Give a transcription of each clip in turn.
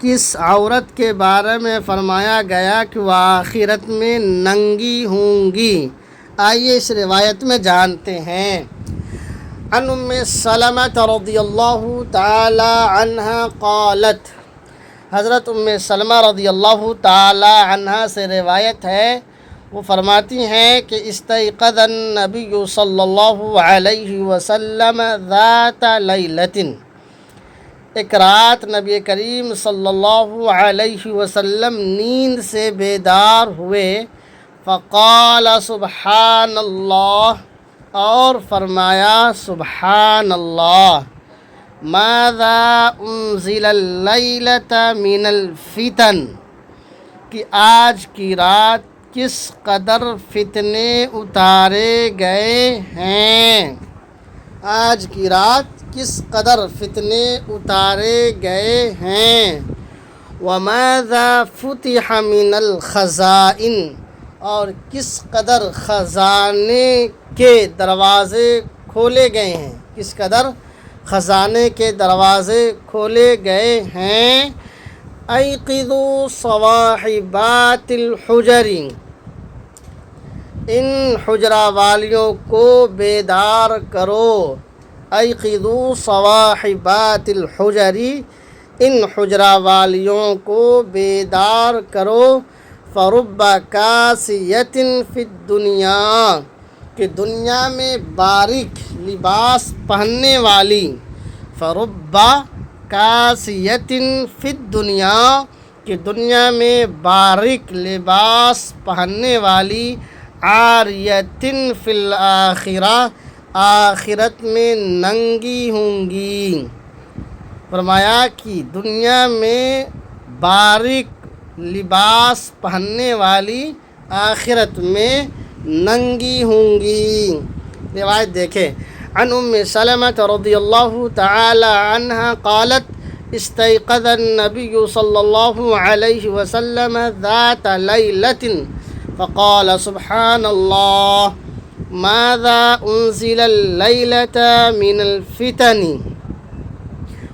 کس عورت کے بارے میں فرمایا گیا کہ وہ آخرت میں ننگی ہوں گی؟ آئیے اس روایت میں جانتے ہیں۔ عن ام سلمۃ رضی اللہ تعالی عنہا قالت، حضرت ام سلمہ رضی اللہ تعالی عنہا سے روایت ہے، وہ فرماتی ہیں کہ استيقظ النبی صلی اللہ علیہ وسلم ذات لیلۃ، ایک رات نبی کریم صلی اللہ علیہ وسلم نیند سے بیدار ہوئے، فقال سبحان اللہ، اور فرمایا سبحان اللہ، ماذا انزل اللیلۃ من الفتن، کہ آج کی رات کس قدر فتنے اتارے گئے ہیں، آج کی رات کس قدر فتنے اتارے گئے ہیں۔ وماذا فتح من الخزائن، اور کس قدر خزانے کے دروازے کھولے گئے ہیں، کس قدر خزانے کے دروازے کھولے گئے ہیں۔ ایقظوا صواحبات الحجر، ان حجرہ والیوں کو بیدار کرو۔ ایقظوا صواحبات الحجر، ان حجرہ والیوں کو بیدار کرو۔ فرب کاسیۃ فی الدنیا، کہ دنیا میں باریک لباس پہننے والی، فرب کاسیۃ فی الدنیا، کہ دنیا میں باریک لباس پہننے والی، عاریۃ فی الآخرہ، آخرت میں ننگی ہوں گی۔ فرمایا کہ دنیا میں باریک لباس پہننے والی آخرت میں ننگی ہوں گی۔ روایت دیکھیں، عن ام سلمۃ رضی اللہ تعالی عنہا قالت استيقظ النبی صلی اللہ علیہ وسلم ذات لیلۃ فقال سبحان اللہ، ماذا انزل اللیلۃ من الفتن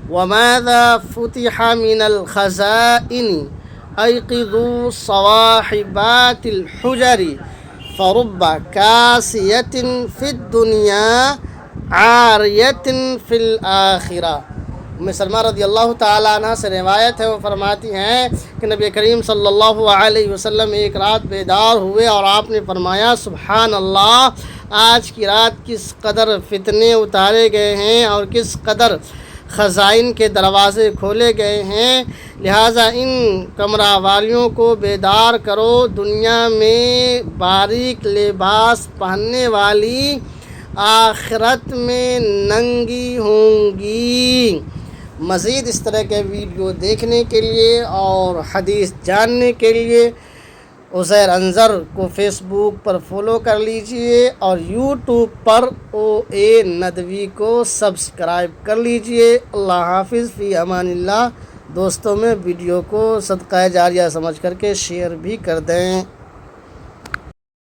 وماذا فتح من الخزائن، ایقظوا صواحبات الحجر، فرب کاسیۃ فی الدنیا عاریۃ فی الآخرہ۔ ام سلمہ رضی اللہ تعالیٰ عنہ سے روایت ہے، وہ فرماتی ہیں کہ نبی کریم صلی اللہ علیہ وسلم ایک رات بیدار ہوئے اور آپ نے فرمایا سبحان اللہ، آج کی رات کس قدر فتنے اتارے گئے ہیں اور کس قدر خزائن کے دروازے کھولے گئے ہیں، لہٰذا ان کمرہ والیوں کو بیدار کرو، دنیا میں باریک لباس پہننے والی آخرت میں ننگی ہوں گی۔ مزید اس طرح کے ویڈیو دیکھنے کے لیے اور حدیث جاننے کے لیے عزیر انظر کو فیس بک پر فالو کر لیجئے اور یوٹیوب پر OA ندوی کو سبسکرائب کر لیجئے۔ اللہ حافظ، فی امان اللہ۔ دوستوں میں ویڈیو کو صدقہ جاریہ سمجھ کر کے شیئر بھی کر دیں۔